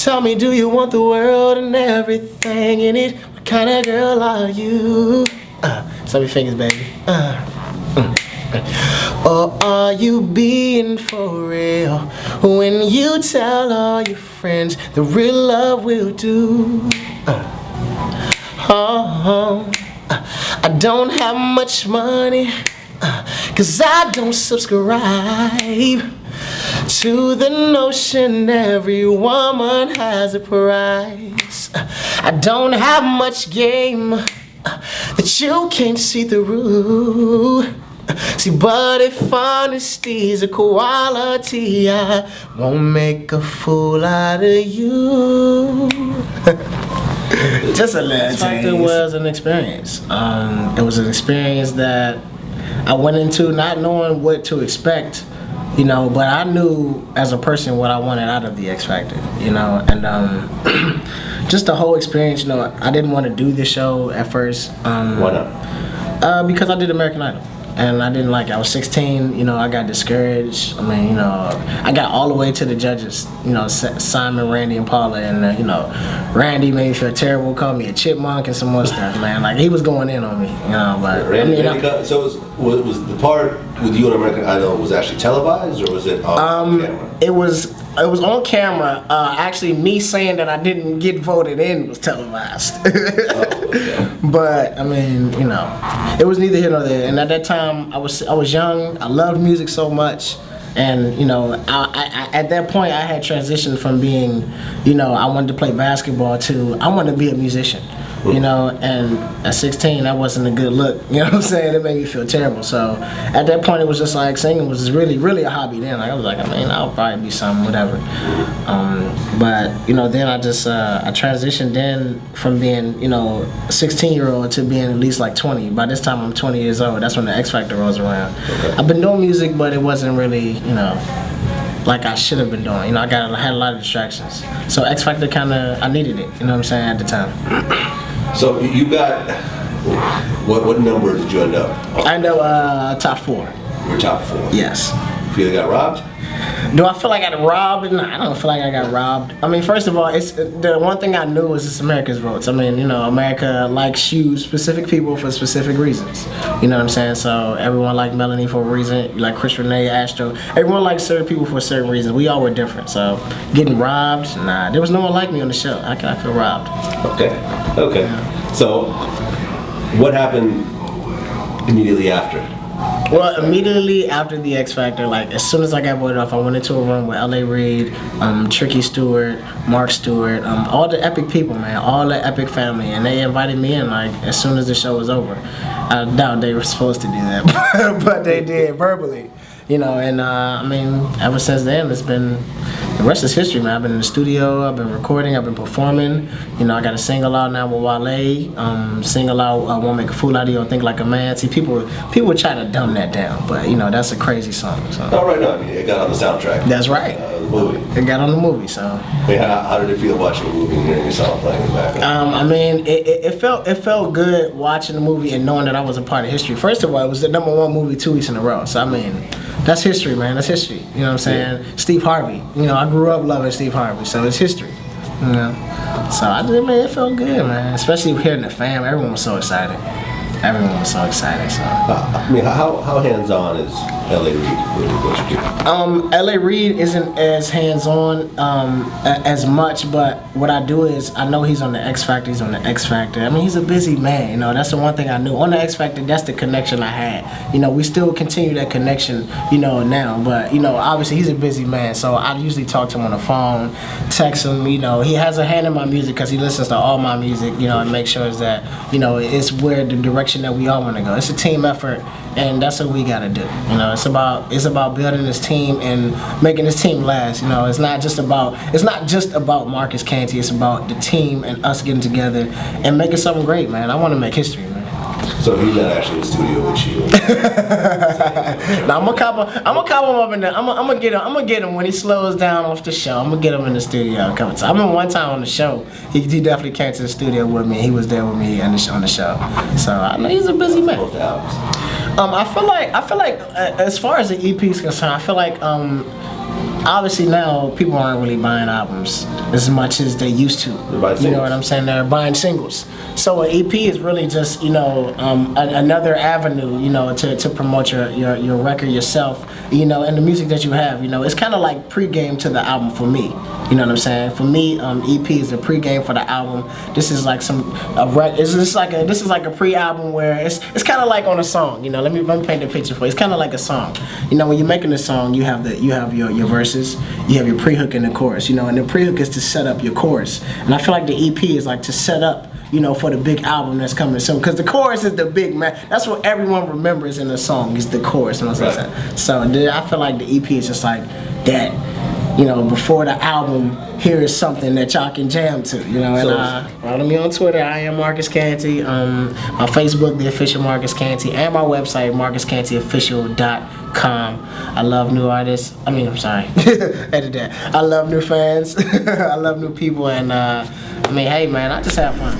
Tell me, do you want the world and everything in it? What kind of girl are you? Stop your fingers, baby. Or are you being for real when you tell all your friends the real love will do? I don't have much money, 'cause I don't subscribe to the notion every woman has a price. I don't have much game that you can't see through. See, but if honesty's a quality, I won't make a fool out of you. Just a little taste. It was an experience. It was an experience that I went into not knowing what to expect, you know, but I knew as a person what I wanted out of the X Factor, you know, and just the whole experience, you know, I didn't want to do this show at first. Why not? Because I did American Idol. And I didn't like it. I was 16, you know, I got discouraged. I mean, you know, I got all the way to the judges, you know, Simon, Randy, and Paula. And, you know, Randy made me feel terrible, called me a chipmunk and some more stuff, man. Like, he was going in on me, you know. But, Randy, so was the part with you on American Idol was actually televised, or was it on camera? It was on camera. Actually, me saying that I didn't get voted in was televised. But I mean, you know, it was neither here nor there. And at that time, I was young. I loved music so much, and you know, I at that point I had transitioned from being, you know, I wanted to play basketball to I wanted to be a musician. You know, and at 16, that wasn't a good look. You know what I'm saying? It made me feel terrible. So at that point, it was just like singing was just really, really a hobby. Then like, I was like, I mean, I'll probably be something, whatever. But you know, then I just I transitioned then from being, you know, a 16-year-old to being at least like 20. By this time, I'm 20 years old. That's when the X Factor rolls around. Okay. I've been doing music, but it wasn't really, you know, like I should have been doing. You know, I had a lot of distractions. So X Factor kind of, I needed it. You know what I'm saying, at the time. So you got, what number did you end up on? I know top 4. You're top 4? Yes. Feel you got robbed? Do I feel like I got robbed? No, I don't feel like I got robbed. I mean, first of all, it's the one thing I knew was it's America's votes. I mean, you know, America likes you specific people for specific reasons. You know what I'm saying? So everyone liked Melanie for a reason. Like Chris Renee, Astro. Everyone likes certain people for a certain reason. We all were different. So getting robbed, nah. There was no one like me on the show. How can I feel robbed? Okay. Yeah. So what happened immediately after? Well, immediately after the X Factor, like as soon as I got voted off, I went into a room with Reid, Tricky Stewart, Mark Stewart, all the epic people, man, all the epic family, and they invited me in like as soon as the show was over. I doubt they were supposed to do that, but they did verbally, you know. And I mean, ever since then, it's been the rest is history, man. I've been in the studio, I've been recording, I've been performing. You know, I got a single out now with Wale. Single out, Won't Make a Fool Out of You, Don't Think Like a Man. See, people try to dumb that down, but you know, that's a crazy song. So. Oh, right, no, I mean, it got on the soundtrack. That's right. The movie. It got on the movie, so. I mean, how did it feel watching the movie and hearing your song playing in the background? I mean, it felt good watching the movie and knowing that I was a part of history. First of all, it was the #1 movie 2 weeks in a row. So I mean, that's history, man. That's history. You know what I'm saying? Yeah. Steve Harvey. You know, I grew up loving Steve Harvey, so it's history. You know. So man, it felt good, man. Especially hearing the fam. Everyone was so excited. Everyone was so excited. So. I mean, how hands-on is L.A. Reid with what you do? L.A. Reid isn't as hands-on as much, but what I do is I know he's on the X Factor. He's on the X Factor. I mean, he's a busy man. You know, that's the one thing I knew on the X Factor. That's the connection I had. You know, we still continue that connection. You know, now, but you know, obviously he's a busy man. So I usually talk to him on the phone, text him. You know, he has a hand in my music because he listens to all my music. You know, and make sure that you know it's where the direction that we all want to go. It's a team effort, and that's what we got to do. You know, it's about building this team and making this team last. You know, it's not just about Marcus Canty. It's about the team and us getting together and making something great, man. I want to make history, man. So he's not actually in the studio with you. Now I'm gonna cop him up in there. I'm gonna get him when he slows down off the show. I'm gonna get him in the studio a couple times. I remember one time on the show, he definitely came to the studio with me. He was there with me on the show. So I know he's a busy man. I feel like as far as the EP is concerned, I feel like obviously now people aren't really buying albums as much as they used to. You know what I'm saying? They're buying singles. So an EP is really just, another avenue, to promote your record yourself, and the music that you have. It's kind of like pregame to the album for me. You know what I'm saying? For me, EP is a pregame for the album. This is like this is like a pre-album where it's kind of like on a song. Let me paint the picture for you. It's kind of like a song. When you're making a song, you have your verses, you have your pre-hook and the chorus. And the pre-hook is to set up your chorus. And I feel like the EP is like to set up, for the big album that's coming soon. Because the chorus is the big man. That's what everyone remembers in the song is the chorus. You know what I'm saying? So I feel like the EP is just like that. Before the album, here is something that y'all can jam to. Follow me on Twitter. I am Marcus Canty. On Facebook, the official Marcus Canty, and my website, marcuscantyofficial.com. I love new artists. I'm sorry. Edit that. I love new fans. I love new people, and hey, man, I just have fun.